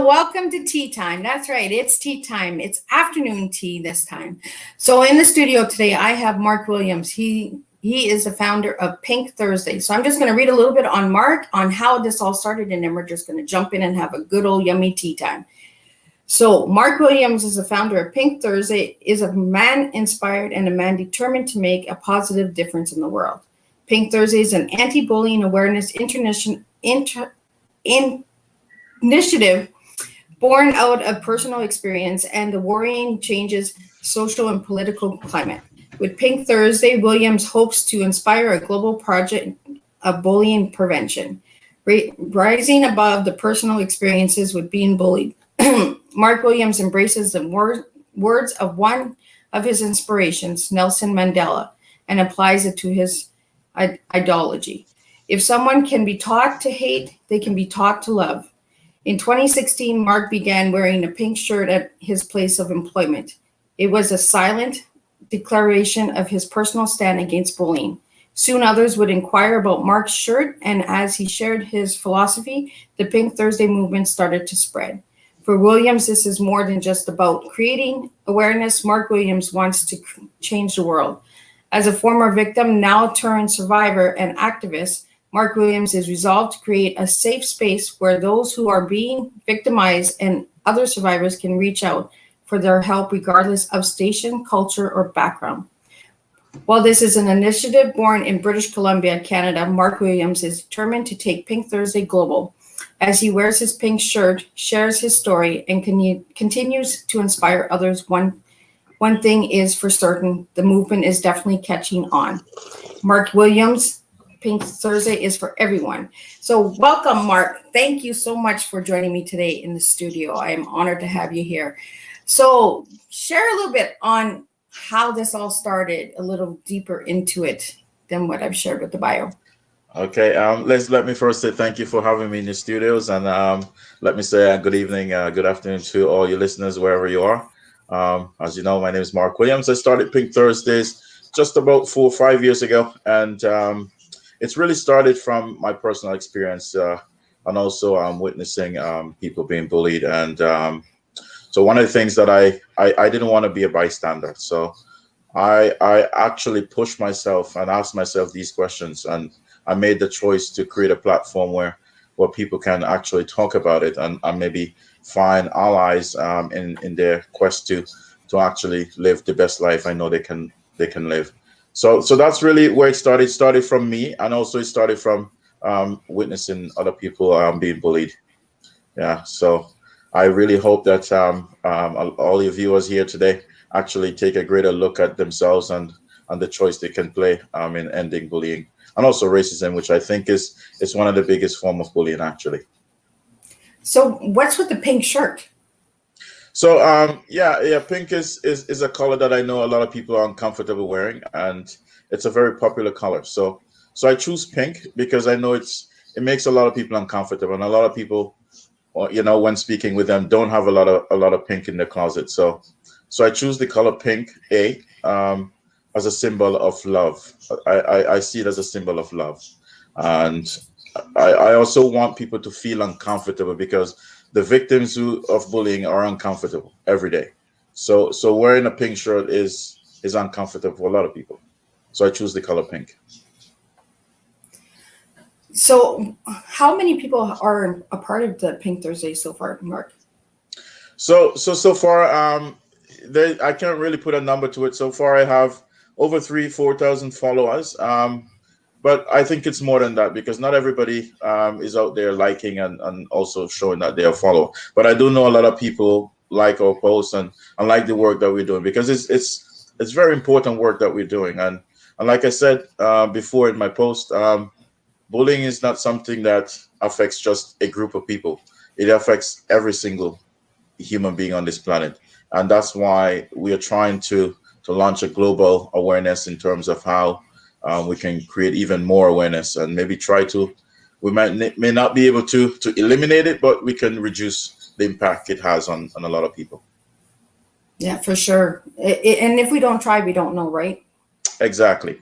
So welcome to Tea Time. That's right, it's tea time. It's afternoon tea this time. So in the studio today, I have Mark Williams. He is the founder of Pink Thursday. So I'm just going to read a little bit on Mark on how this all started, and then we're just going to jump in and have a good old yummy tea time. So Mark Williams is the founder of Pink Thursday, is a man inspired and a man determined to make a positive difference in the world. Pink Thursday is an anti-bullying awareness initiative born out of personal experience and the worrying changes social and political climate. With Pink Thursday, Williams hopes to inspire a global project of bullying prevention, rising above the personal experiences with being bullied. Mark Williams embraces the words of one of his inspirations, Nelson Mandela, and applies it to his ideology. If someone can be taught to hate, they can be taught to love. In 2016, Mark began wearing a pink shirt at his place of employment. It was a silent declaration of his personal stand against bullying. Soon others would inquire about Mark's shirt, and as he shared his philosophy, the Pink Thursday movement started to spread. For Williams, this is more than just about creating awareness. Mark Williams wants to change the world. As a former victim, now turned survivor and activist, Mark Williams is resolved to create a safe space where those who are being victimized and other survivors can reach out for their help regardless of station, culture, or background. While this is an initiative born in British Columbia, Canada, Mark Williams is determined to take Pink Thursday global. As he wears his pink shirt, shares his story, and continues to inspire others, one thing is for certain, the movement is definitely catching on. Mark Williams, Pink Thursday is for everyone. So welcome, Mark. Thank you so much for joining me today in the studio. I am honored to have you here. So share a little bit on how this all started, a little deeper into it than what I've shared with the bio. Okay, let me first say thank you for having me in the studios, and let me say good evening, good afternoon to all your listeners wherever you are. As you know, my name is Mark Williams. I started Pink Thursdays just about 4 or 5 years ago, and it's really started from my personal experience, and also witnessing people being bullied. And so one of the things that I didn't want to be a bystander, so I actually pushed myself and asked myself these questions, and I made the choice to create a platform where people can actually talk about it and maybe find allies in their quest to actually live the best life I know they can live. So that's really where it started. It started from me, and also it started from witnessing other people being bullied. Yeah. So I really hope that all your viewers here today actually take a greater look at themselves and the choice they can play in ending bullying and also racism, which I think is one of the biggest form of bullying, actually. So what's with the pink shirt? So pink is a color that I know a lot of people are uncomfortable wearing, and it's a very popular color. So I choose pink because I know it makes a lot of people uncomfortable, and a lot of people, when speaking with them, don't have a lot of pink in their closet. So I choose the color pink as a symbol of love. I see it as a symbol of love, and I also want people to feel uncomfortable because the victims of bullying are uncomfortable every day. So wearing a pink shirt is uncomfortable for a lot of people. So I choose the color pink. So how many people are a part of the Pink Thursday so far, Mark? So far, I can't really put a number to it. So far, I have over 3,000-4,000 followers. But I think it's more than that because not everybody is out there liking and also showing that they are follow. But I do know a lot of people like our posts and like the work that we're doing because it's very important work that we're doing. And like I said before in my post, bullying is not something that affects just a group of people. It affects every single human being on this planet. And that's why we are trying to launch a global awareness in terms of how we can create even more awareness and maybe we may not be able to eliminate it, but we can reduce the impact it has on a lot of people. Yeah, for sure. And if we don't try, we don't know, right? Exactly.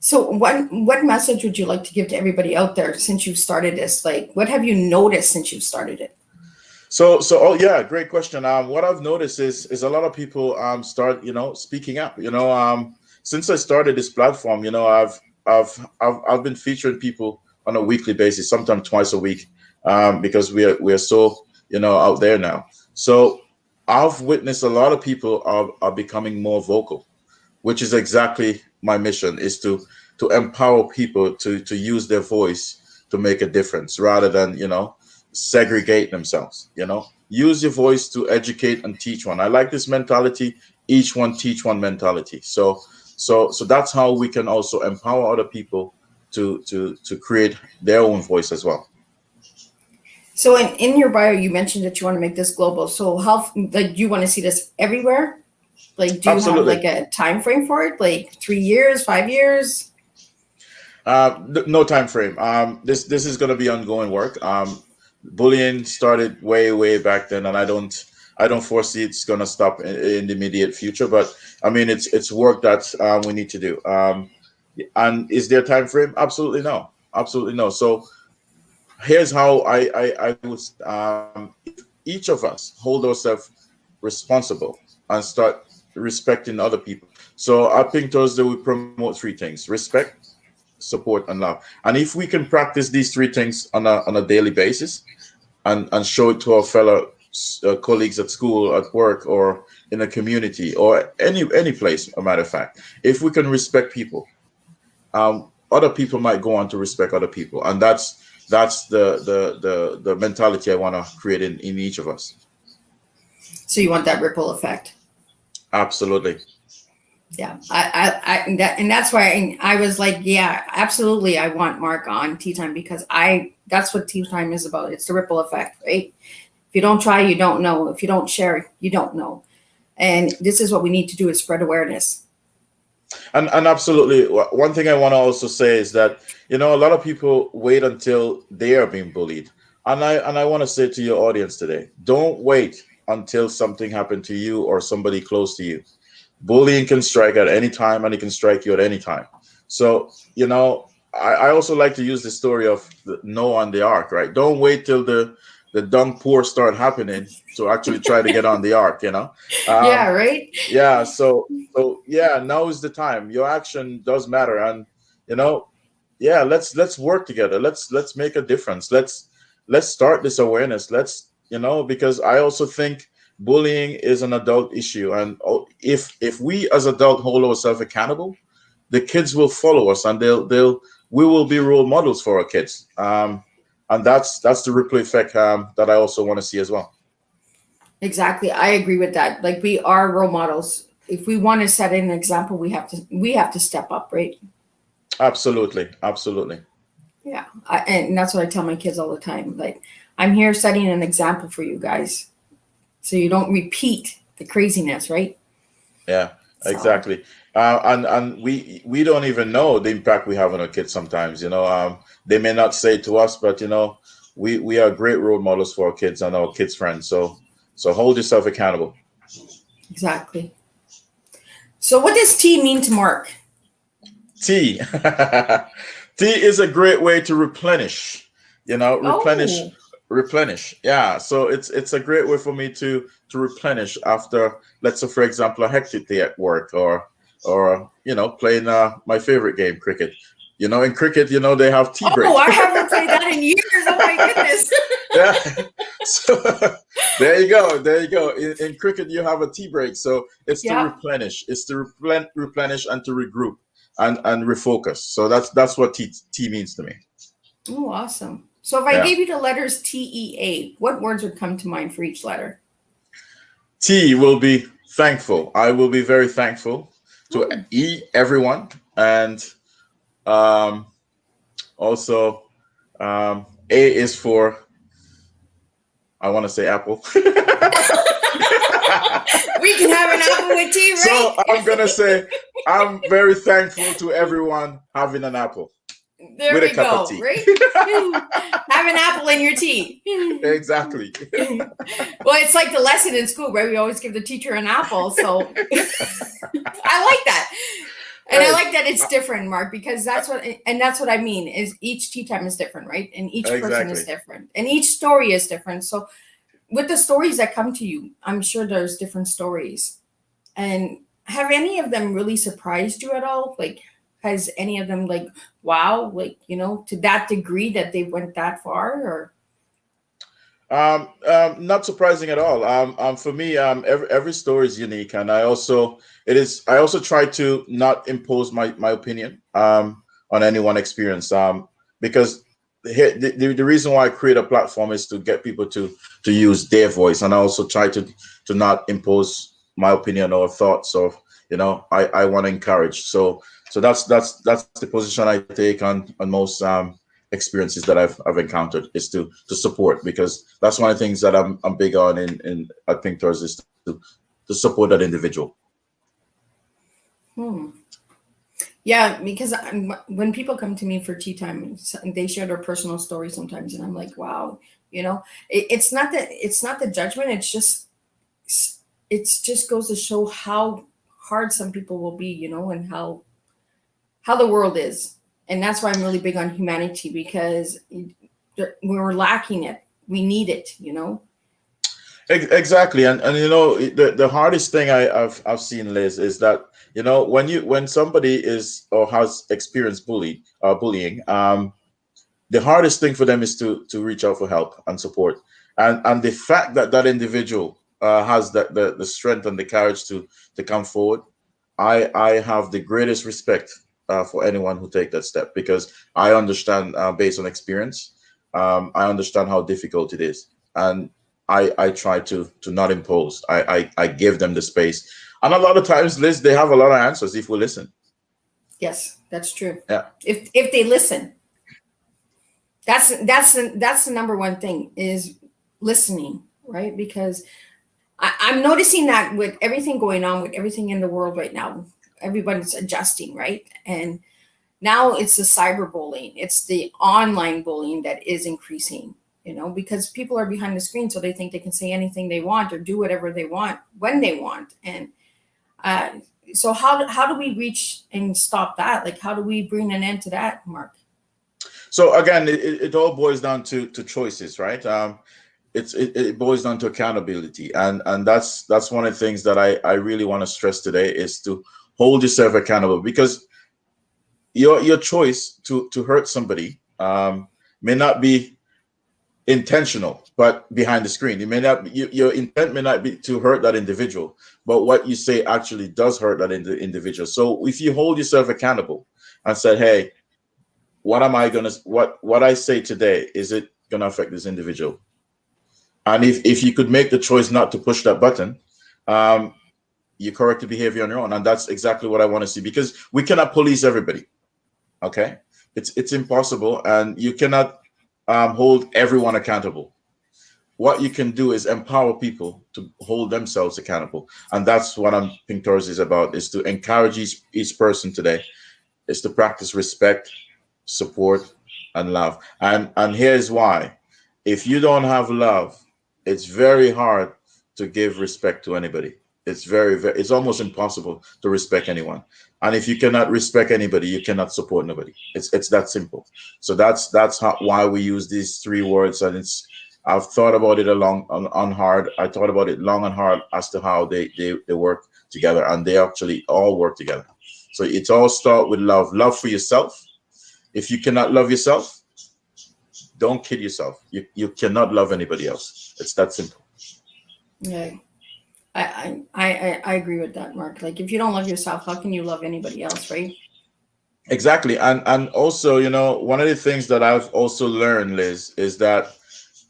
So what message would you like to give to everybody out there since you've started this? Like, what have you noticed since you've started it? Oh yeah, great question. What I've noticed is a lot of people start speaking up. Since I started this platform, I've been featuring people on a weekly basis, sometimes twice a week, because we are so out there now. So I've witnessed a lot of people are becoming more vocal, which is exactly my mission, is to empower people to use their voice to make a difference rather than segregate themselves. Use your voice to educate and teach one. I like this mentality, each one teach one mentality. So that's how we can also empower other people to create their own voice as well. So in your bio, you mentioned that you want to make this global. So how, like, you want to see this everywhere? Like, do you have Absolutely. like a time frame for it? Like 3 years, 5 years? No time frame. This is going to be ongoing work. Bullying started way back then, and I don't foresee it's going to stop in the immediate future. But I mean, it's work that we need to do. And is there a time frame? Absolutely no. Absolutely no. So here's how I would, if each of us hold ourselves responsible and start respecting other people. So I think Thursday we promote three things: respect, support, and love. And if we can practice these three things on a daily basis and show it to our fellow colleagues at school, at work, or in a community, or any place, a matter of fact, if we can respect people, other people might go on to respect other people, and that's the mentality I want to create in each of us. So you want that ripple effect? Absolutely. Yeah, and that's why I was like, yeah, absolutely. I want Mark on Tea Time because that's what Tea Time is about. It's the ripple effect, right? If you don't try, you don't know. If you don't share, you don't know. And this is what we need to do, is spread awareness. And absolutely, one thing I want to also say is that a lot of people wait until they are being bullied, and I want to say to your audience today, don't wait until something happened to you or somebody close to you. Bullying can strike at any time, and it can strike you at any time. So I also like to use the story of the Noah on the ark, right? Don't wait till the dung pour start happening to actually try to get on the ark. Yeah, right. Yeah, so yeah, now is the time. Your action does matter, and you know, yeah, let's work together. Let's make a difference. Let's start this awareness. Because I also think bullying is an adult issue, and if we as adults hold ourselves accountable, the kids will follow us, and we will be role models for our kids. And that's the ripple effect that I also want to see as well. Exactly. I agree with that. Like, we are role models. If we want to set an example, we have to step up, right? Absolutely, absolutely. Yeah. And that's what I tell my kids all the time. Like, I'm here setting an example for you guys, so you don't repeat the craziness, right? Yeah, So exactly. And we don't even know the impact we have on our kids sometimes. They may not say it to us, but we are great role models for our kids and our kids' friends. So hold yourself accountable. exactly. So what does tea mean to Mark? Tea. Tea is a great way to replenish. Replenish, Oh, replenish. Yeah. So it's a great way for me to replenish after, let's say, for example, a hectic day at work, or playing my favorite game, cricket. In cricket, they have tea oh, break. I haven't played that in years. Oh my goodness. Yeah. So there you go. There you go. In cricket, you have a tea break. So it's to Yeah. replenish. It's to replenish and to regroup and refocus. So that's what tea means to me. Oh, awesome. So if I Yeah. gave you the letters TEA, what words would come to mind for each letter? T will be thankful. I will be very thankful to Oh, everyone, and um, also A is for, I want to say apple. we can have an apple with tea, So I'm right? gonna say I'm very thankful to everyone having an apple There with a we cup of go, tea. right? Have an apple in your tea. Exactly. Well, it's like the lesson in school, right? We always give the teacher an apple. So I like that. And I Hey, like that it's different, Mark, because that's what I mean, is each tea time is different, right? And each person is exactly. different. And each story is different. So with the stories that come to you, I'm sure there's different stories. And have any of them really surprised you at all? Like, has any of them like, wow, like, to that degree that they went that far? Or Not surprising at all. For me, every story is unique, and I also try to not impose my opinion on any one experience. Because the reason why I create a platform is to get people to use their voice, and I also try to not impose my opinion or thoughts. Of I want to encourage. So that's the position I take on most experiences that I've encountered, is to support, because that's one of the things that I'm big on in I think towards is to support that individual. yeah, because when people come to me for tea time, they share their personal story sometimes, and I'm like, wow, it's not the judgment. It's just goes to show how hard some people will be, and how the world is. And that's why I'm really big on humanity, because we're lacking it. We need it. Exactly, and the hardest thing I've seen, Liz, is that when somebody is or has experienced bullying, the hardest thing for them is to reach out for help and support, and the fact that that individual has the strength and the courage to come forward. I have the greatest respect for anyone who take that step, because I understand, based on experience. I understand how difficult it is, and I try to not impose. I give them the space, and a lot of times, Liz, they have a lot of answers if we listen. Yes, that's true. Yeah. If they listen, that's the number one thing, is listening, right? Because I'm noticing that with everything going on, with everything in the world right now, everybody's adjusting, right? And now it's the cyberbullying, it's the online bullying that is increasing, because people are behind the screen, so they think they can say anything they want or do whatever they want when they want. And uh, so how do we reach and stop that? Like, how do we bring an end to that, Mark? So again, it all boils down to choices, right? It boils down to accountability, and that's one of the things that I really want to stress today, is to hold yourself accountable, because your choice to hurt somebody may not be intentional, but behind the screen, it may not be, your intent may not be to hurt that individual, but what you say actually does hurt that individual. So if you hold yourself accountable and said, hey, what I say today, is it gonna affect this individual? And if you could make the choice not to push that button, you correct the behavior on your own. And that's exactly what I want to see, because we cannot police everybody. Okay, it's impossible, and you cannot hold everyone accountable. What you can do is empower people to hold themselves accountable, and that's what I'm Pink Tours is about, is to encourage each person today, is to practice respect, support, and love. And here's why: if you don't have love, it's very hard to give respect to anybody. It's it's almost impossible to respect anyone. And if you cannot respect anybody, you cannot support nobody. It's that simple. So that's why we use these three words. And I've thought about it on hard. I thought about it long and hard as to how they work together, and they actually all work together. So it all starts with love. Love for yourself. If you cannot love yourself, don't kid yourself. You cannot love anybody else. It's that simple. Yeah. I agree with that, Mark. Like, if you don't love yourself, how can you love anybody else, right? Exactly. And also, one of the things that I've also learned, Liz, is that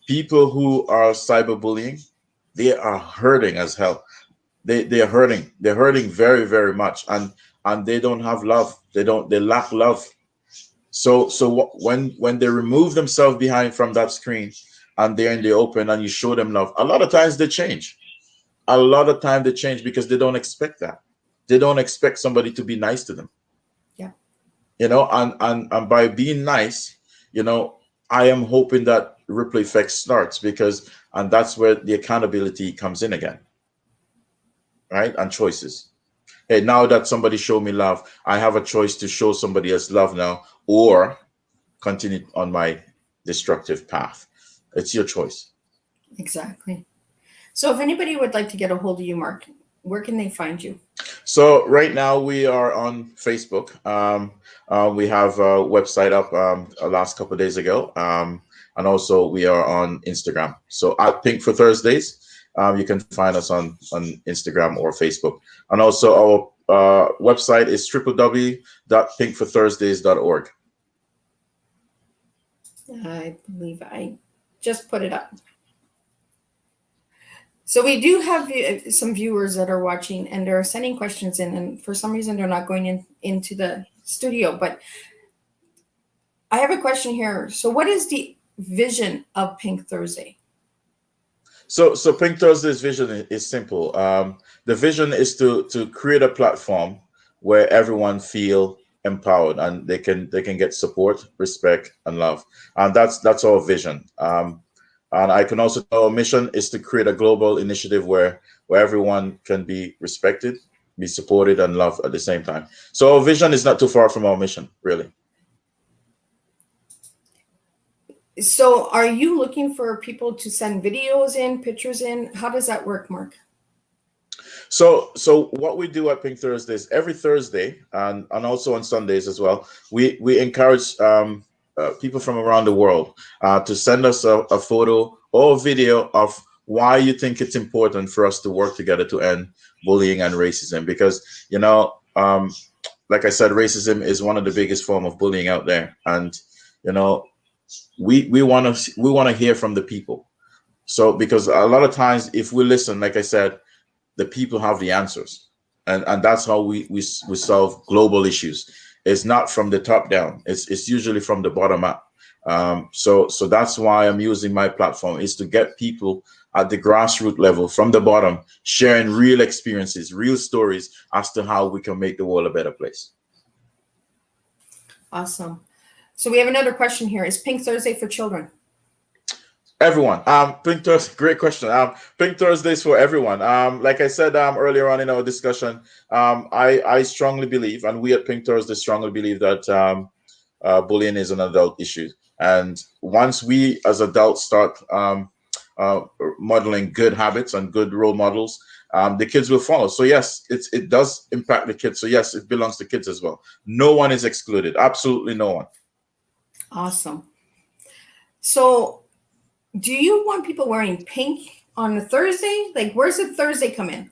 people who are cyberbullying, they are hurting as hell. They're hurting. They're hurting very, very much. And they don't have love. They lack love. So when they remove themselves behind from that screen, and they're in the open, and you show them love, a lot of times they change. A lot of time they change, because they don't expect that. They don't expect somebody to be nice to them. Yeah. And by being nice, I am hoping that ripple effect starts, and that's where the accountability comes in again, right? And choices. Hey, now that somebody showed me love, I have a choice to show somebody else love now, or continue on my destructive path. It's your choice. Exactly. So if anybody would like to get a hold of you, Mark, where can they find you? So right now we are on Facebook. We have a website up last couple of days ago, and also we are on Instagram. So at Pink for Thursdays, you can find us on Instagram or Facebook, and also our website is www.pinkforthursdays.org. I believe I just put it up. So we do have some viewers that are watching, and they're sending questions in, and for some reason they're not going into the studio. But I have a question here. So what is the vision of Pink Thursday? So Pink Thursday's vision is simple. The vision is to create a platform where everyone feel empowered and they can get support, respect, and love, and that's our vision. And I can also tell our mission is to create a global initiative where everyone can be respected, be supported, and loved at the same time. So our vision is not too far from our mission, really. So are you looking for people to send videos in, pictures in? How does that work, Mark? So what we do at Pink Thursdays every Thursday and also on Sundays as well, we encourage people from around the world to send us a photo or a video of why you think it's important for us to work together to end bullying and racism. Because like I said, racism is one of the biggest form of bullying out there, and you know we want to hear from the people. So because a lot of times if we listen, like I said, the people have the answers, and that's how we solve global issues. It's not from the top down, it's usually from the bottom up. So that's why I'm using my platform, is to get people at the grassroots level from the bottom sharing real experiences, real stories as to how we can make the world a better place. Awesome. So we have another question here. Is Pink Thursday for children? Everyone. Pink Thursday, great question. Pink Thursdays for everyone. Like I said earlier on in our discussion, I strongly believe, and we at Pink Thursday strongly believe that bullying is an adult issue. And once we as adults start modeling good habits and good role models, the kids will follow. So yes, it does impact the kids. So yes, it belongs to kids as well. No one is excluded. Absolutely no one. Awesome. So do you want people wearing pink on a Thursday? Like, where's the Thursday come in?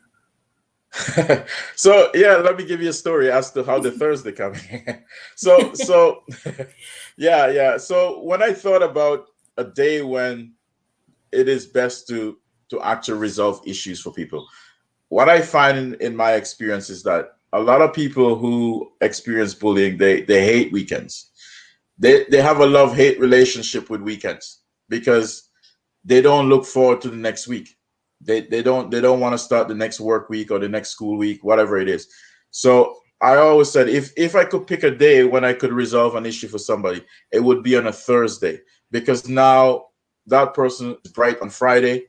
So yeah, let me give you a story as to how the Thursday coming. so yeah. So when I thought about a day when it is best to actually resolve issues for people, what I find in my experience is that a lot of people who experience bullying, they hate weekends. They have a love-hate relationship with weekends because they don't look forward to the next week. They don't want to start the next work week or the next school week, whatever it is. So I always said if I could pick a day when I could resolve an issue for somebody, it would be on a Thursday, because now that person is bright on Friday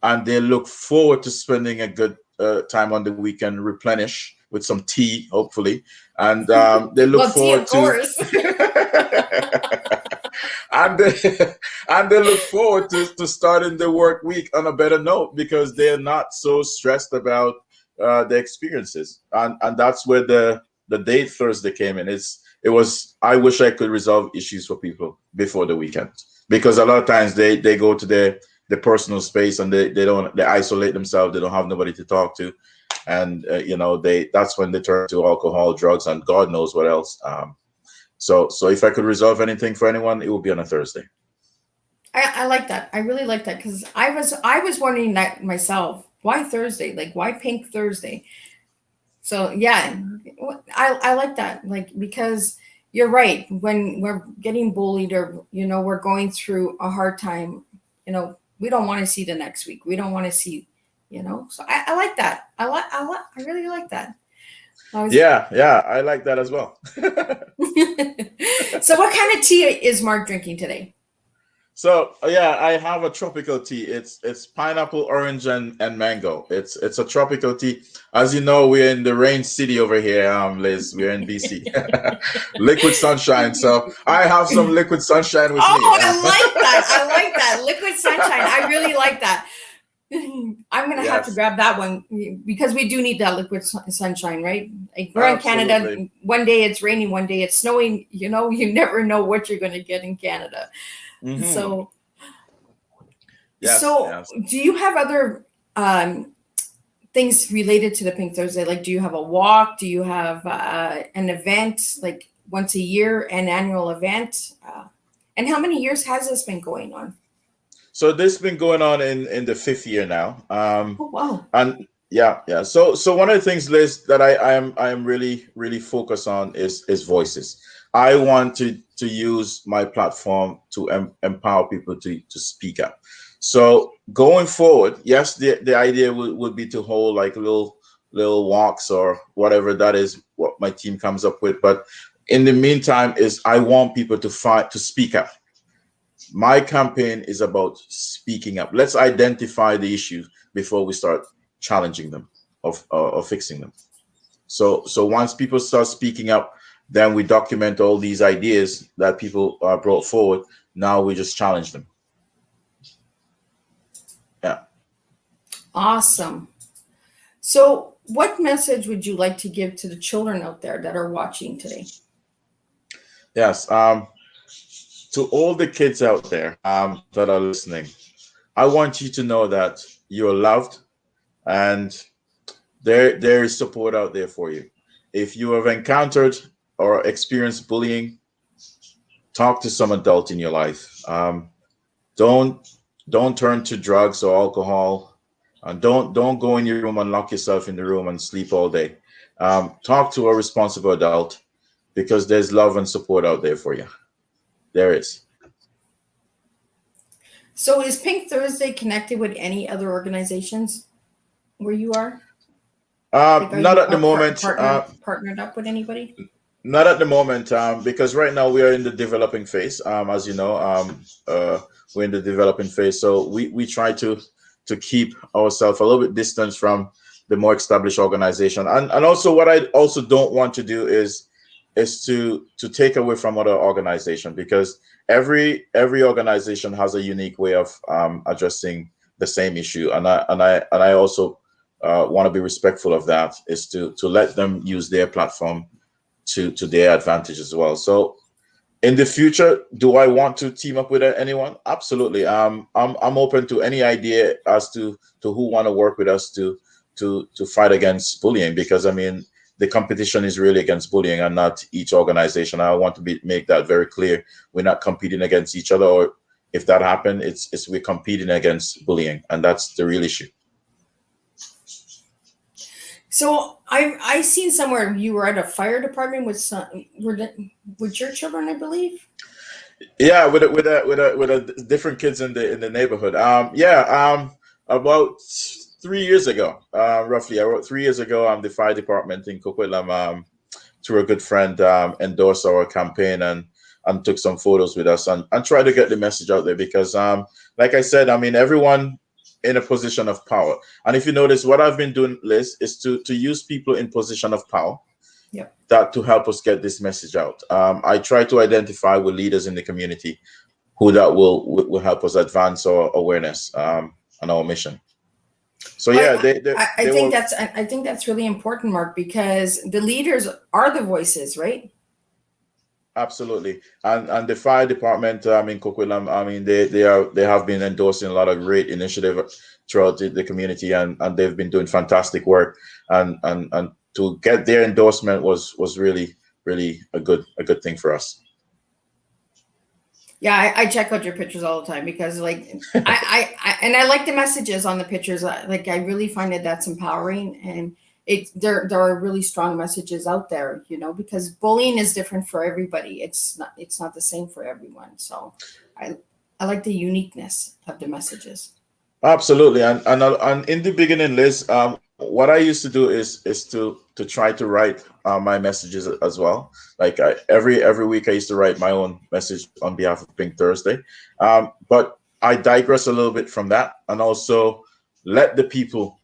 and they look forward to spending a good time on the weekend, replenish with some tea, hopefully, and they look forward and they look forward to starting the work week on a better note, because they're not so stressed about the experiences, and that's where the date Thursday came in. It was I wish I could resolve issues for people before the weekend, because a lot of times they go to their personal space and they isolate themselves. They don't have nobody to talk to, and that's when they turn to alcohol, drugs, and God knows what else. So if I could resolve anything for anyone, it would be on a Thursday. I like that. I really like that, because I was wondering that myself. Why Thursday? Like, why Pink Thursday? So yeah, I like that. Like, because you're right. When we're getting bullied, or we're going through a hard time, we don't want to see the next week. We don't want to see, So I like that. I really like that. Yeah, I like that as well. So what kind of tea is Mark drinking today? So yeah, I have a tropical tea. It's pineapple, orange, and mango. It's a tropical tea. As you know, we're in the rain city over here, Liz. We're in BC. Liquid sunshine. So I have some liquid sunshine with me. Oh, I like that. I like that. Liquid sunshine. I really like that. I'm gonna have to Yes, grab that one because we do need that liquid sunshine, right? Like we're in Canada. absolutely. One day it's raining, one day it's snowing. You know, you never know what you're going to get in Canada. Hmm. So, Yes, so yes. do you have other things related to the Pink Thursday? Like, do you have a walk? Do you have an event like once a year, an annual event? And how many years has this been going on? So this has been going on in the fifth year now. Oh, wow. And yeah, yeah. So one of the things, Liz, that I am really focused on is voices. I want to use my platform to empower people to speak up. So going forward, yes, the idea would be to hold like little walks or whatever that is what my team comes up with. But in the meantime, is I want people to speak up. My campaign is about speaking up. Let's identify the issues before we start challenging them or fixing them. So once people start speaking up, then we document all these ideas that people brought forward. Now we just challenge them. Yeah. Awesome. So, what message would you like to give to the children out there that are watching today? Yes. To all the kids out there that are listening, I want you to know that you're loved and there is support out there for you. If you have encountered or experienced bullying, talk to some adult in your life. Don't don't turn to drugs or alcohol, and don't go in your room and lock yourself in the room and sleep all day. Talk to a responsible adult because there's love and support out there for you. There is. So, is Pink Thursday connected with any other organizations where you are? Like, are Not you at the moment. partnered up with anybody? Not at the moment, because right now we are in the developing phase. As you know, we're in the developing phase, so we try to keep ourselves a little bit distant from the more established organization. And also, what I also don't want to do is to take away from other organization, because every organization has a unique way of addressing the same issue, and I also want to be respectful of that. Is to let them use their platform to their advantage as well. So in the future, do I want to team up with anyone? Absolutely. I'm open to any idea as to who want to work with us to fight against bullying, because I mean the competition is really against bullying and not each organization. I want to make that very clear. We're not competing against each other, or if that happens, it's we're competing against bullying, and that's the real issue. So, I seen somewhere you were at a fire department with some with your children, I believe. Yeah, with a different kids in the neighborhood. Yeah. About 3 years ago, roughly, I wrote 3 years ago. The fire department in Coquitlam, through a good friend, endorsed our campaign and took some photos with us and tried to get the message out there, because like I said, I mean everyone in a position of power. And if you notice, what I've been doing, Liz, is to use people in position of power. Yep. That to help us get this message out. I try to identify with leaders in the community who that will help us advance our awareness and our mission. So yeah, I they think were that's really important, Mark, because the leaders are the voices, right? absolutely. And the fire department in Coquitlam, I mean they have been endorsing a lot of great initiative throughout the community, and they've been doing fantastic work, and to get their endorsement was really a good thing for us. Yeah, I check out your pictures all the time because, like, I like the messages on the pictures. Like, I really find that's empowering, and there are really strong messages out there. You know, because bullying is different for everybody. It's not the same for everyone. So, I like the uniqueness of the messages. Absolutely, and in the beginning, Liz, what I used to do is to try to write my messages as well. Like every week, I used to write my own message on behalf of Pink Thursday. But I digress a little bit from that, and also let the people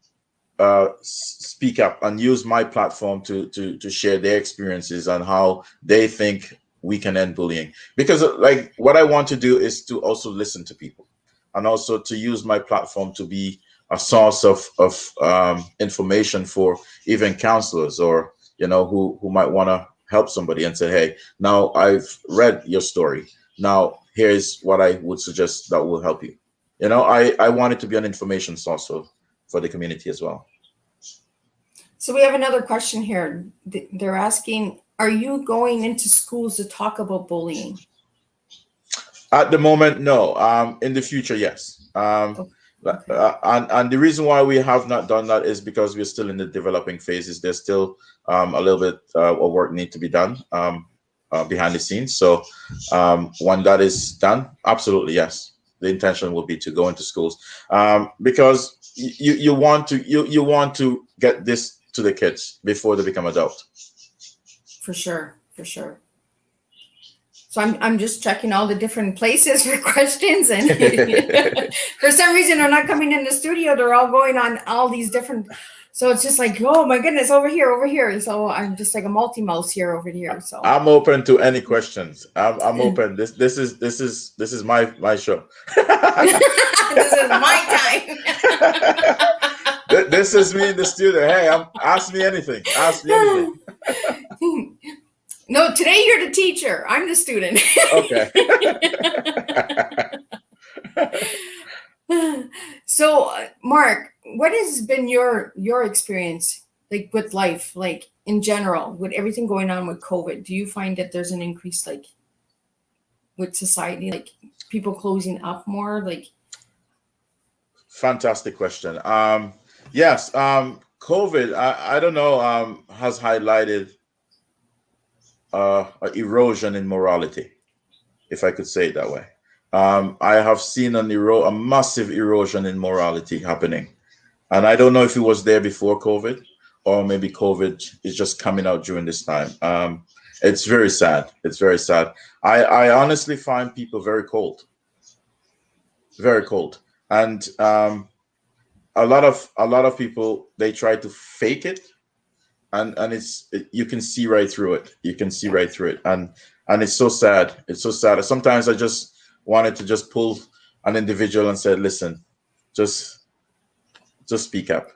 speak up and use my platform to share their experiences and how they think we can end bullying. Because like what I want to do is to also listen to people, and also to use my platform to be a source of information for even counselors, or who might want to help somebody and say, hey, now I've read your story, now here's what I would suggest that will help you. I want it to be an information source for the community as well. So we have another question here. They're asking, are you going into schools to talk about bullying? At the moment, no. In the future, yes. Okay. And the reason why we have not done that is because we're still in the developing phases. There's still a little bit of work need to be done behind the scenes. So when that is done, absolutely yes. The intention will be to go into schools because you want to get this to the kids before they become adult. For sure, for sure. So I'm just checking all the different places for questions, and for some reason they're not coming in the studio. They're all going on all these different. So it's just like, oh my goodness, over here. So I'm just like a multi-mouse here over here. So I'm open to any questions. I'm open. This is my show. This is my time. This is me in the studio. Hey, ask me anything. Ask me anything. No, today you're the teacher. I'm the student. Okay. So, Mark, what has been your experience like with life, like in general, with everything going on with COVID? Do you find that there's an increase, like with society, like people closing up more? Like, fantastic question. Yes, COVID. I don't know. Has highlighted erosion in morality, if I could say it that way. I have seen a massive erosion in morality happening, and I don't know if it was there before COVID, or maybe COVID is just coming out during this time. It's very sad. It's very sad. I honestly find people very cold, and a lot of people, they try to fake it. And you can see right through it. You can see right through it, and it's so sad. It's so sad. Sometimes I just wanted to just pull an individual and say, "Listen, just speak up.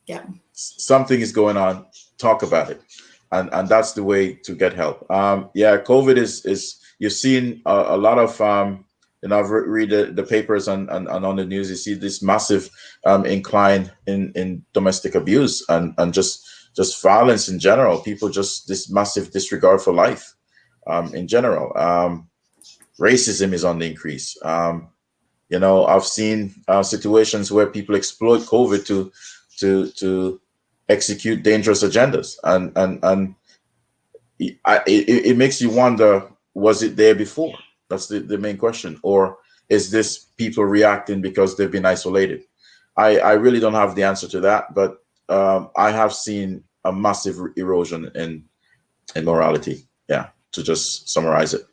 yeah, Something is going on. Talk about it." And that's the way to get help. Yeah, COVID is you've seen a lot of I've read the papers and on the news. You see this massive incline in domestic abuse and just violence in general. People just this massive disregard for life in general. Racism is on the increase. I've seen situations where people exploit COVID to execute dangerous agendas, and it makes you wonder: was it there before? That's the main question, or is this people reacting because they've been isolated? I really don't have the answer to that, but I have seen a massive erosion in morality. Yeah, to just summarize it.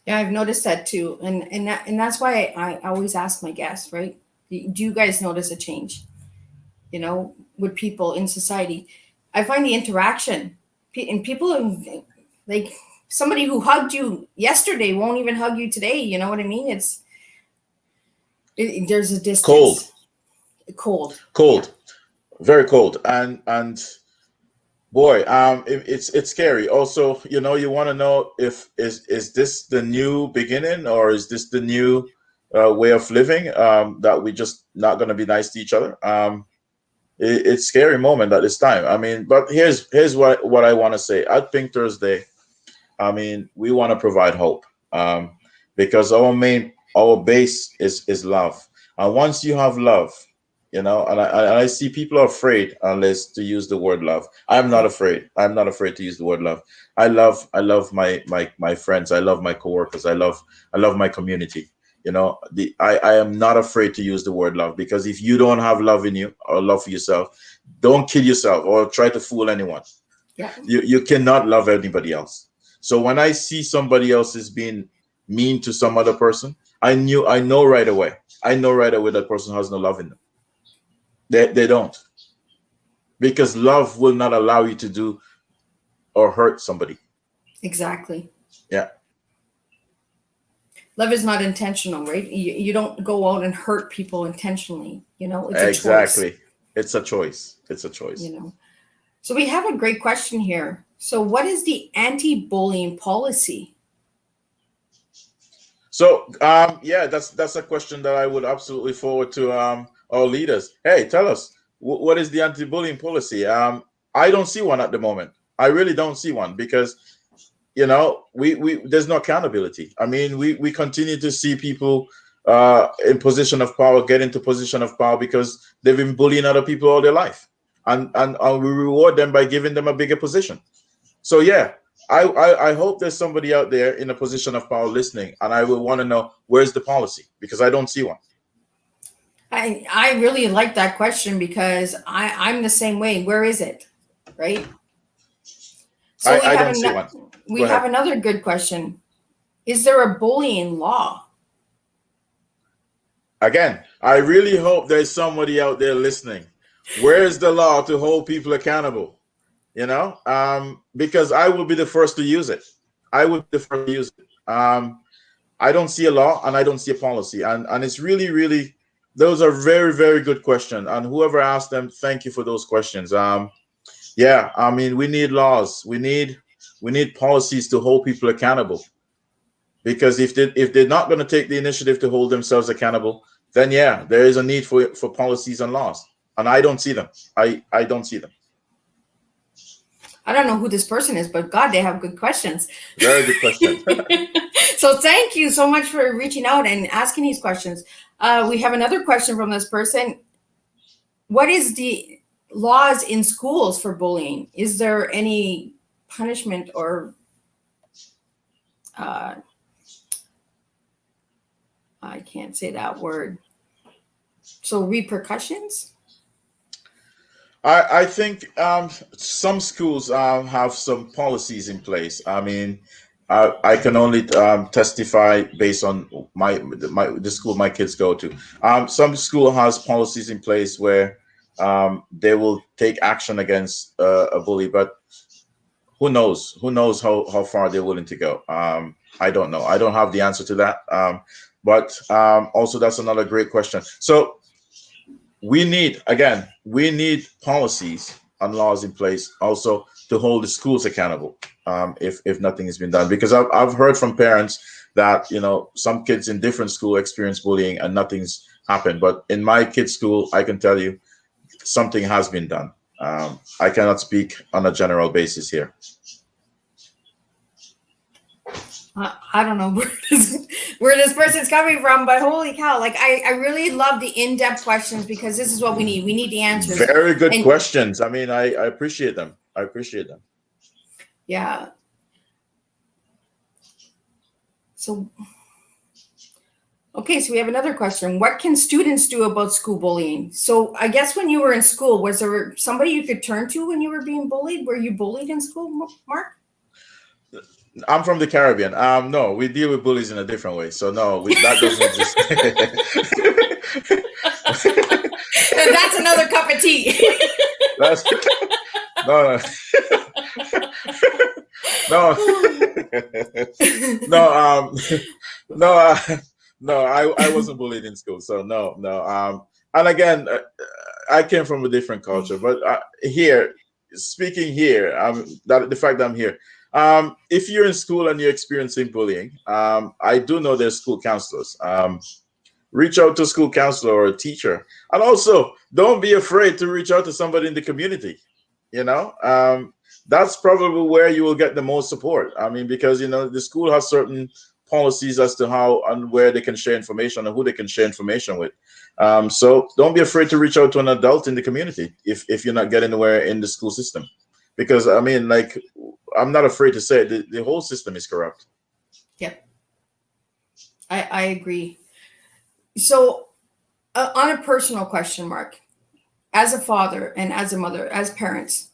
yeah, I've noticed that too, and that's why I always ask my guests, right? Do you guys notice a change? With people in society, I find the interaction and people like somebody who hugged you yesterday won't even hug you today. You know what I mean? There's a distance. Cold, yeah. Very cold, and boy, it's scary. Also, you want to know if is this the new beginning, or is this the new way of living, that we just not going to be nice to each other. It's scary moment at this time. I mean, but here's what I want to say. At Pink Thursday, I mean, we want to provide hope, because our base is love. And once you have love, and I see people are afraid unless to use the word love. I'm not afraid. I'm not afraid to use the word love. I love my friends. I love my coworkers. I love my community. I am not afraid to use the word love, because if you don't have love in you or love for yourself, don't kill yourself or try to fool anyone. Yeah. You cannot love anybody else. So when I see somebody else is being mean to some other person, I know right away. I know right away that person has no love in them. They don't. Because love will not allow you to do or hurt somebody. Exactly. Yeah. Love is not intentional, right? You don't go out and hurt people intentionally. It's a Exactly. choice. It's a choice. It's a choice. So we have a great question here. So what is the anti-bullying policy? So yeah, that's a question that I would absolutely forward to our leaders. Hey, tell us, what is the anti-bullying policy? I don't see one at the moment. I really don't see one, because we there's no accountability. I mean, we continue to see people in position of power get into position of power because they've been bullying other people all their life, and we reward them by giving them a bigger position. So yeah, I hope there's somebody out there in a position of power listening, and I will want to know, where's the policy, because I don't see one. I really like that question, because I'm the same way. Where is it? Right? So I don't see one. We have another good question. Is there a bullying law? Again, I really hope there's somebody out there listening. Where's the law to hold people accountable? Because I will be the first to use it. I would be the first to use it. I don't see a law, and I don't see a policy. And it's really, really, those are very, very good questions. And whoever asked them, thank you for those questions. Yeah, I mean, we need laws. We need policies to hold people accountable. Because if they're not going to take the initiative to hold themselves accountable, then yeah, there is a need for policies and laws. And I don't see them. I don't see them. I don't know who this person is, but God, they have good questions. Very good question. So thank you so much for reaching out and asking these questions. We have another question from this person. What is the laws in schools for bullying? Is there any punishment or I can't say that word. So repercussions? I think some schools have some policies in place. I mean, I can only testify based on the school my kids go to. Some school has policies in place where they will take action against a bully, but who knows? Who knows how far they're willing to go? I don't know. I don't have the answer to that. But also, that's another great question. So we need policies and laws in place also to hold the schools accountable if nothing has been done. Because I've heard from parents that some kids in different school experience bullying and nothing's happened. But in my kids' school, I can tell you something has been done. I cannot speak on a general basis here. I don't know where this person's coming from, but holy cow. Like, I really love the in-depth questions, because this is what we need. We need the answers. Very good questions. I mean, I appreciate them. I appreciate them. Yeah. So, okay, so we have another question. What can students do about school bullying? So I guess when you were in school, was there somebody you could turn to when you were being bullied? Were you bullied in school, Mark? I'm from the Caribbean. No, we deal with bullies in a different way. So no, that doesn't exist. And that's another cup of tea. No, I wasn't bullied in school. So no. And again, I came from a different culture, but speaking here, the fact that I'm here. If you're in school and you're experiencing bullying, I do know there's school counselors. Reach out to a school counselor or a teacher. And also, don't be afraid to reach out to somebody in the community. That's probably where you will get the most support. I mean, because, the school has certain policies as to how and where they can share information and who they can share information with. So don't be afraid to reach out to an adult in the community if you're not getting anywhere in the school system. Because, I mean, like, I'm not afraid to say the whole system is corrupt. Yep. I agree. So, on a personal question, Mark, as a father and as a mother, as parents,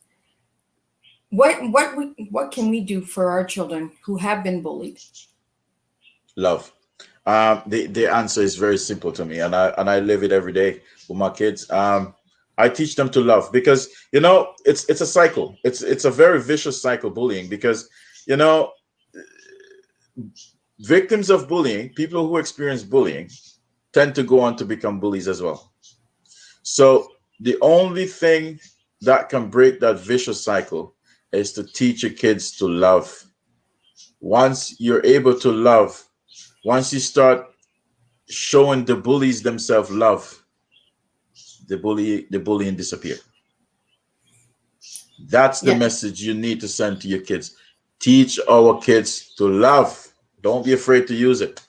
what can we do for our children who have been bullied? Love. The answer is very simple to me, and I live it every day with my kids. I teach them to love because it's a cycle. It's a very vicious cycle, bullying, because you know victims of bullying, people who experience bullying, tend to go on to become bullies as well. So the only thing that can break that vicious cycle is to teach your kids to love. Once you're able to love, once you start showing the bullies themselves love, the bullying disappear. That's the Yeah. message you need to send to your kids. Teach our kids to love. Don't be afraid to use it.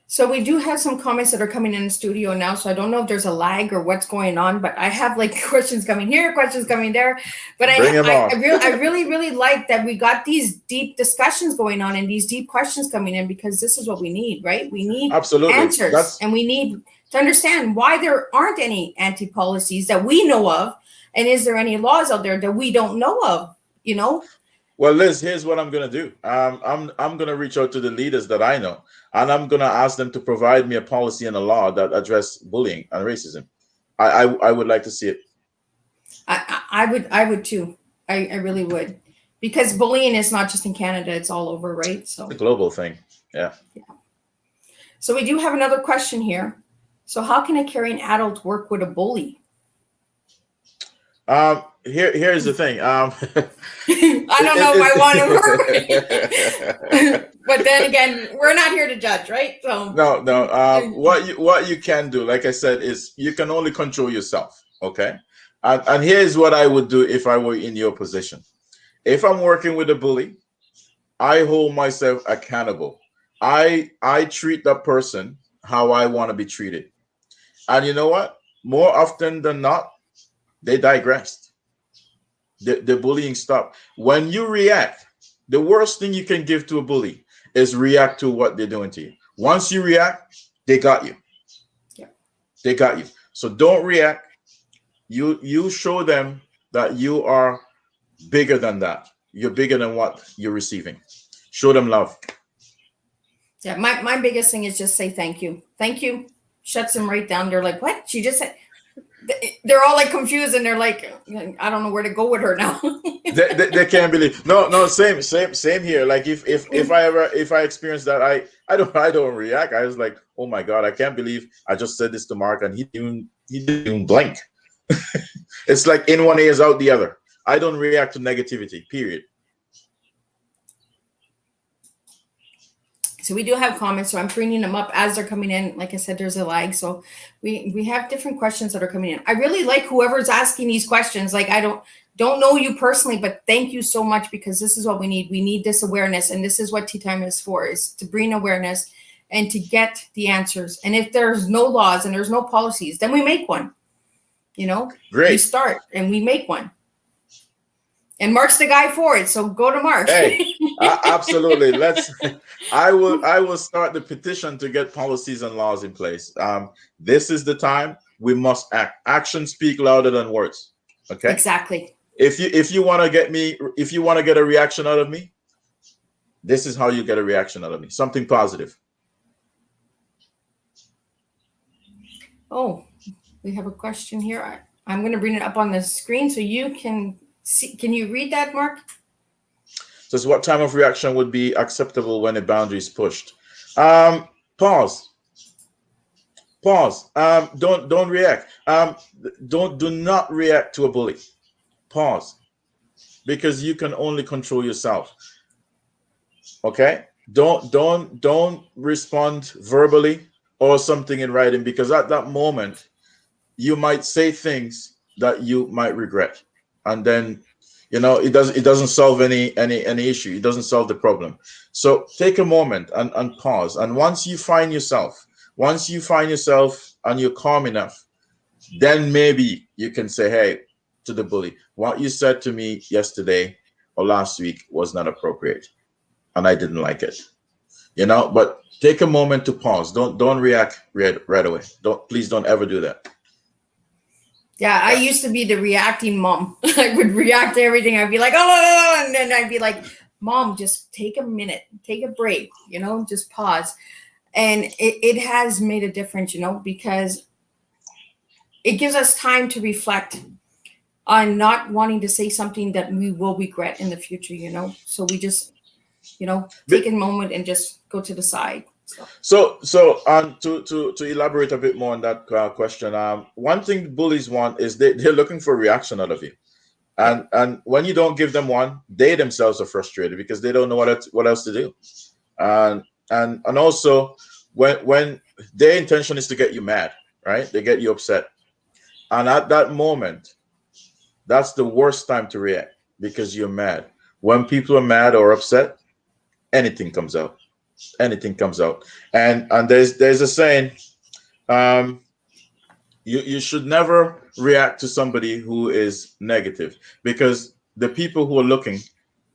So we do have some comments that are coming in the studio now. So I don't know if there's a lag or what's going on, but I have like questions coming here, questions coming there. But I really like that we got these deep discussions going on and these deep questions coming in, because this is what we need, right? We need answers, and we need to understand why there aren't any anti-policies that we know of, and is there any laws out there that we don't know of? Well, Liz, here's what I'm gonna do. I'm gonna reach out to the leaders that I know, and I'm gonna ask them to provide me a policy and a law that address bullying and racism. I would like to see it. I would too. I really would, because bullying is not just in Canada; it's all over, right? So it's a global thing. Yeah. So we do have another question here. So how can a caring adult work with a bully? Here's the thing. I don't know if I want to work, but then again, we're not here to judge, right? So no. What you can do, like I said, is you can only control yourself. Okay, and here's what I would do if I were in your position. If I'm working with a bully, I hold myself accountable. I treat that person how I want to be treated, and you know what? More often than not, they digressed. The bullying stopped. When you react, the worst thing you can give to a bully is react to what they're doing to you. Once you react, they got you. Yeah. They got you. So don't react. You show them that you are bigger than that. You're bigger than what you're receiving. Show them love. Yeah, my biggest thing is just say thank you. Thank you. Shuts them right down. They're like, what? She just said. They're all like confused, and they're like, I don't know where to go with her now. they can't believe. No, same here. Like if I experience that, I don't react. I was like, oh my God, I can't believe I just said this to Mark and he didn't even blink. It's like in one ear is out the other. I don't react to negativity, period. So we do have comments, so I'm bringing them up as they're coming in. Like I said, there's a lag, so we have different questions that are coming in. I really like whoever's asking these questions. Like, I don't know you personally, but thank you so much, because this is what we need. We need this awareness, and this is what Teatime is for, is to bring awareness and to get the answers. And if there's no laws and there's no policies, then we make one. Great. We start and we make one. And Mark's the guy for it, so go to Mark. Hey, absolutely. I will start the petition to get policies and laws in place. This is the time we must act. Actions speak louder than words. Okay. Exactly. If you want to get a reaction out of me, this is how you get a reaction out of me. Something positive. Oh, we have a question here. I'm going to bring it up on the screen so you can see. Can you read that, Mark? Says, what time of reaction would be acceptable when a boundary is pushed? Pause. Don't react. Do not react to a bully. Pause. Because you can only control yourself. Okay? Don't respond verbally or something in writing, because at that moment you might say things that you might regret. And then it doesn't solve any issue. It doesn't solve the problem. So take a moment and pause. And once you find yourself and you're calm enough, then maybe you can say, hey, to the bully, what you said to me yesterday or last week was not appropriate, and I didn't like it. But take a moment to pause. Don't react right away. Please don't ever do that. Yeah, I used to be the reacting mom. I would react to everything. I'd be like, oh, and then I'd be like, Mom, just take a minute, take a break, just pause. And it has made a difference, because it gives us time to reflect on not wanting to say something that we will regret in the future, So we just, take a moment and just go to the side. So to elaborate a bit more on that question, one thing bullies want is they're looking for a reaction out of you. And when you don't give them one, they themselves are frustrated because they don't know what else to do. And also when their intention is to get you mad, right? They get you upset. And at that moment, that's the worst time to react because you're mad. When people are mad or upset, anything comes out. Anything comes out. And there's a saying, you should never react to somebody who is negative, because the people who are looking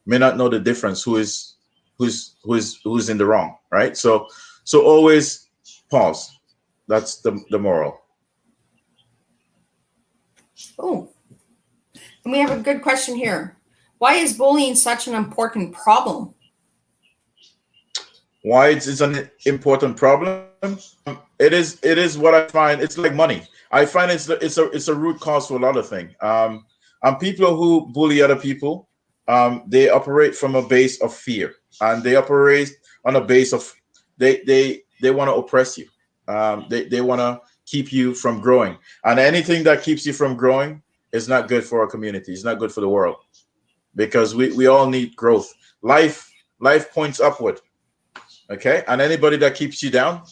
may not know the difference who's in the wrong, right? So always pause. That's the moral. Oh, and we have a good question here. Why is bullying such an important problem? Why it's an important problem? It is what I find. It's like money. I find it's a root cause for a lot of things. And people who bully other people, they operate from a base of fear, and they operate on a base of they want to oppress you. They want to keep you from growing, and anything that keeps you from growing is not good for our community. It's not good for the world, because we all need growth. Life points upward. Okay, and anybody that keeps you down,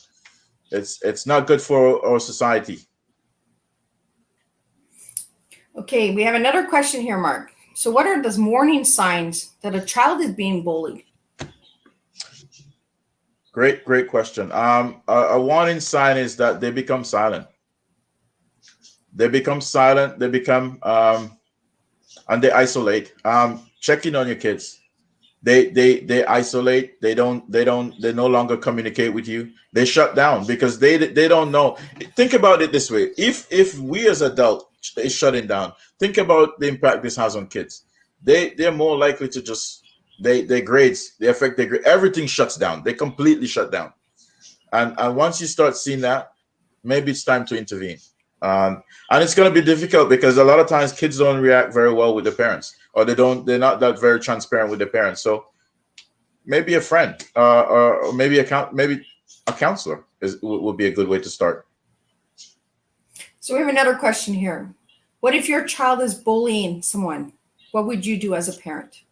it's not good for our society. Okay, we have another question here, Mark. So what are the warning signs that a child is being bullied? Great question. A warning sign is that they become silent. They become silent. They become and they isolate. Checking on your kids. They isolate. They no longer communicate with you. They shut down because they don't know. Think about it this way: if we as adults is shutting down, think about the impact this has on kids. They're more likely to just their grades, they affect their grade. Everything shuts down. They completely shut down. And once you start seeing that, maybe it's time to intervene. And it's going to be difficult because a lot of times kids don't react very well with their parents, or they're not that very transparent with their parents. So maybe a friend, or maybe a counselor would be a good way to start. So we have another question here. What if your child is bullying someone? What would you do as a parent?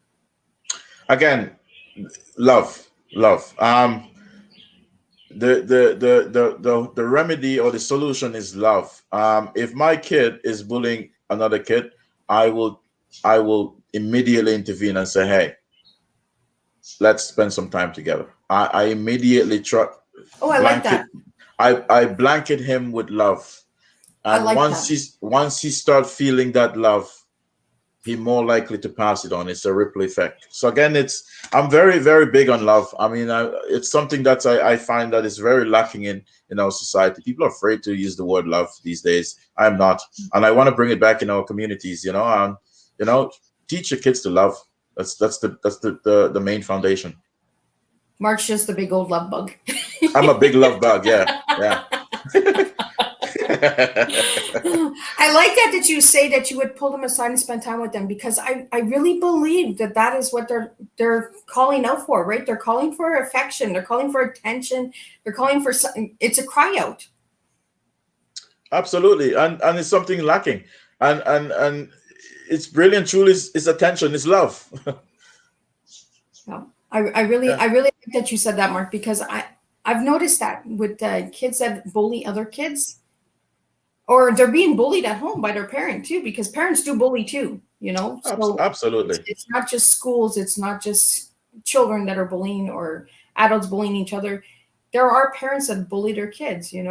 Again, love. The remedy or the solution is love. If my kid is bullying another kid, I will immediately intervene and say, hey, let's spend some time together. I immediately try. Oh, I like that. I blanket him with love. And once he starts feeling that love, he's more likely to pass it on. It's a ripple effect. So again, I'm very, very big on love. I mean, it's something that I find that is very lacking in our society. People are afraid to use the word love these days. I'm not, and I want to bring it back in our communities. Teach your kids to love. That's the main foundation. Mark's just a big old love bug. I'm a big love bug. Yeah. I like that you say that you would pull them aside and spend time with them, because I really believe that is what they're calling out for, right? They're calling for affection. They're calling for attention. They're calling for something. It's a cry out. Absolutely. And it's something lacking. And it's brilliant. Truly, it's attention. It's love. Yeah. I really like that you said that, Mark, because I've noticed that with kids that bully other kids, or they're being bullied at home by their parent too, because parents do bully too, So absolutely. It's not just schools. It's not just children that are bullying or adults bullying each other. There are parents that bully their kids, and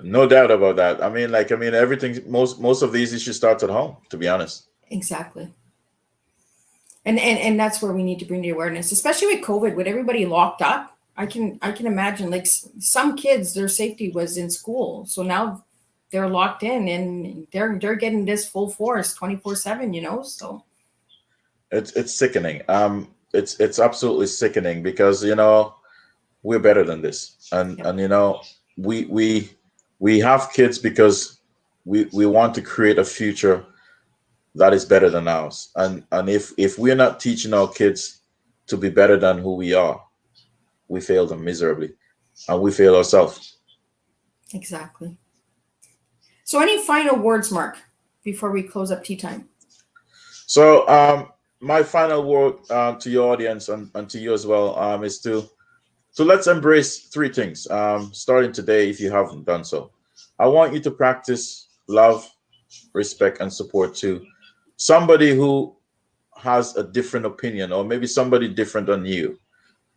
no doubt about that. I mean, everything, most of these issues starts at home, to be honest. Exactly. And that's where we need to bring the awareness, especially with COVID, with everybody locked up. I can imagine, like, some kids, their safety was in school, so now they're locked in and they're getting this full force 24/7, so It's sickening. It's absolutely sickening because we're better than this, and yeah. and we have kids because we want to create a future that is better than ours, and if we're not teaching our kids to be better than who we are, we fail them miserably, and we fail ourselves. Exactly. So any final words, Mark, before we close up tea time? So my final word to your audience and to you as well is to let's embrace three things starting today if you haven't done so. I want you to practice love, respect, and support to somebody who has a different opinion, or maybe somebody different than you.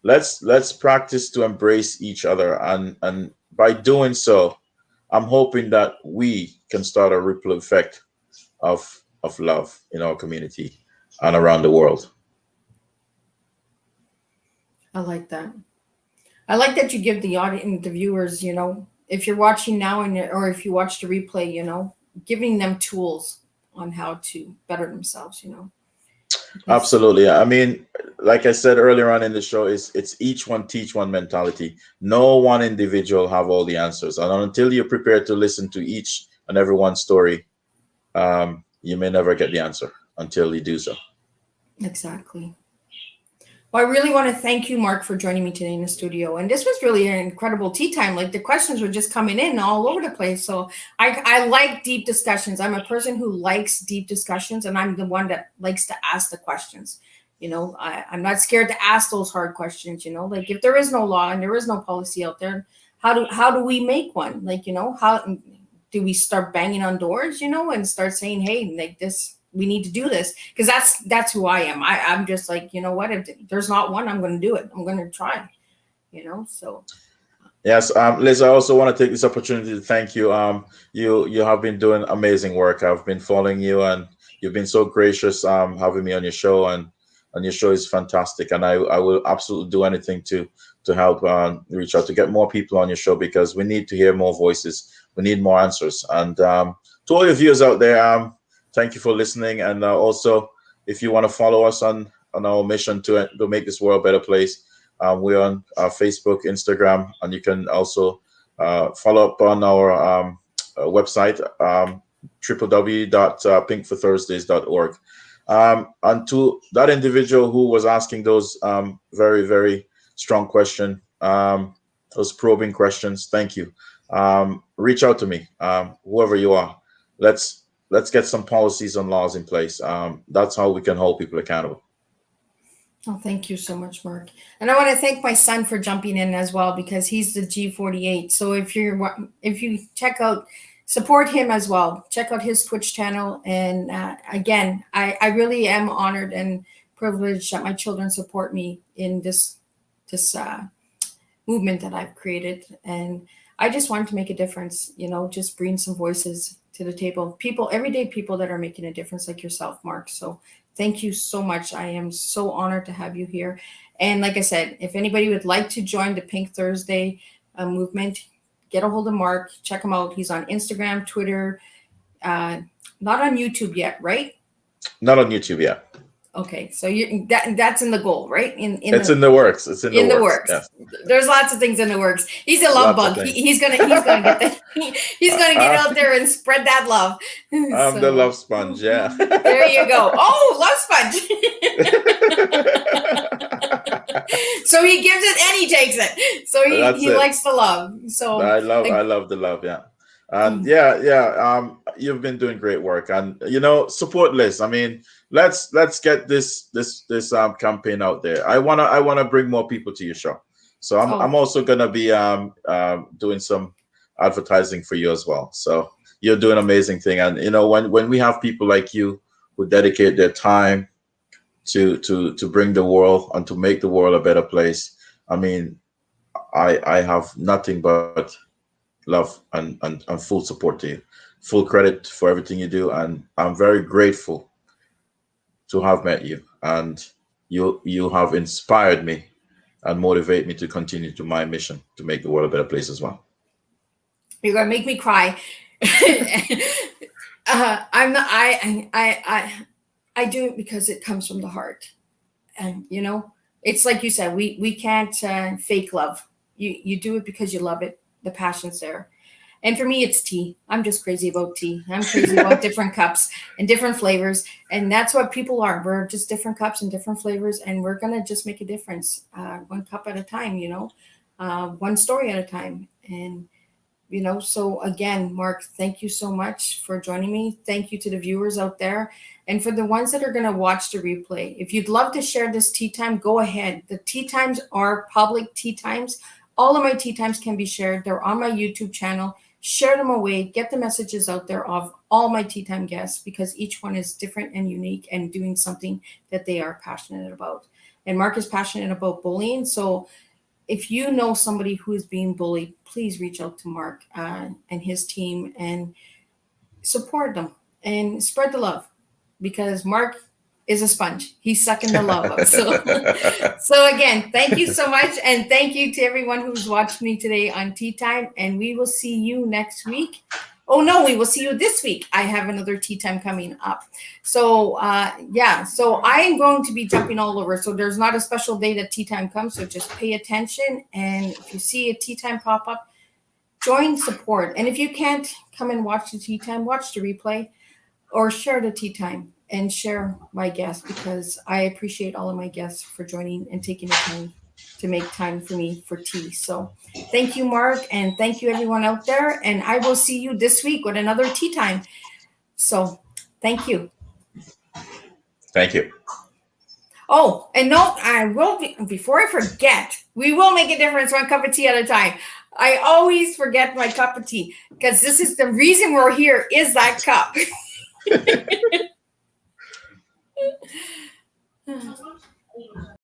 Let's practice to embrace each other, and by doing so, I'm hoping that we can start a ripple effect of love in our community and around the world. I like that. I like that you give the audience, the viewers, if you're watching now or if you watch the replay, giving them tools on how to better themselves. Because Absolutely. I mean, like I said earlier on in the show, it's each one teach one mentality. No one individual have all the answers, and until you're prepared to listen to each and every one story, you may never get the answer until you do so. exactly. Well, I really want to thank you, Mark, for joining me today in the studio. And this was really an incredible tea time. Like, the questions were just coming in all over the place. So I like deep discussions. I'm a person who likes deep discussions, and I'm the one that likes to ask the questions. I'm not scared to ask those hard questions. Like, if there is no law and there is no policy out there, how do we make one? Like, how do we start banging on doors, and start saying, hey, like this, we need to do this, because that's who I am. I'm just like, what, if there's not one, I'm going to do it. I'm going to try, so. Yes, Liz, I also want to take this opportunity to thank you. You have been doing amazing work. I've been following you, and you've been so gracious having me on your show, and your show is fantastic. And I will absolutely do anything to help reach out to get more people on your show, because we need to hear more voices. We need more answers. And to all your viewers out there, thank you for listening. And also, if you want to follow us on our mission to make this world a better place, we're on Facebook, Instagram, and you can also follow up on our website, www.pinkforthursdays.org. And to that individual who was asking those very, very strong questions, those probing questions, thank you. Reach out to me, whoever you are. Let's get some policies and laws in place. That's how we can hold people accountable. Oh, thank you so much, Mark. And I want to thank my son for jumping in as well, because he's the G48. So if you support him as well, check out his Twitch channel. And again, I really am honored and privileged that my children support me in this movement that I've created. And I just wanted to make a difference, just bring some voices to the table. Everyday people that are making a difference, like yourself, Mark. So thank you so much. I am so honored to have you here. And like I said, if anybody would like to join the Pink Thursday movement, get a hold of Mark. Check him out. He's on Instagram, Twitter, not on YouTube yet, right? Not on YouTube yet. Okay, so that's in the goal, right? It's in the works. It's in the works. Yes. There's lots of things in the works. He's a love bug. He's gonna get out there and spread that love. I'm the love sponge. Yeah. There you go. Oh, love sponge. So he gives it and he takes it. So he likes the love. So I love the love. Yeah. And you've been doing great work, and support Liz. I mean, let's get this campaign out there. I wanna bring more people to your show, so I'm also gonna be doing some advertising for you as well. So you're doing an amazing thing, and when we have people like you who dedicate their time to bring the world and to make the world a better place, I mean, I have nothing but love and full support to you, full credit for everything you do, and I'm very grateful to have met you, and you have inspired me and motivate me to continue to my mission to make the world a better place as well. You're gonna make me cry. I'm not. I do it because it comes from the heart, and you know, it's like you said. We can't fake love. You do it because you love it. The passion's there. And for me, it's tea. I'm just crazy about tea. I'm crazy about different cups and different flavors. And that's what people are. We're just different cups and different flavors. And we're going to just make a difference one cup at a time, you know, one story at a time. And, you know, so again, Mark, thank you so much for joining me. Thank you to the viewers out there. And for the ones that are going to watch the replay, if you'd love to share this tea time, go ahead. The tea times are public tea times. All of my tea times can be shared. They're on my YouTube channel. Share them away, get the messages out there of all my tea time guests, because each one is different and unique and doing something that they are passionate about. And Mark is passionate about bullying. So if you know somebody who is being bullied, please reach out to Mark and his team and support them and spread the love, because Mark is a sponge. He's sucking the love up. So again, thank you so much. And thank you to everyone who's watched me today on Tea Time. And we will see you next week. Oh no, we will see you this week. I have another Tea Time coming up. So yeah, so I am going to be jumping all over. So there's not a special day that Tea Time comes. So just pay attention. And if you see a Tea Time pop up, join, support. And if you can't come and watch the Tea Time, watch the replay or share the Tea Time. And share my guests, because I appreciate all of my guests for joining and taking the time to make time for me for tea. So thank you, Mark, and thank you everyone out there. And I will see you this week with another Tea Time. So thank you. Thank you. Oh, and no, I will be, before I forget, we will make a difference one cup of tea at a time. I always forget my cup of tea, because this is the reason we're here, is that cup.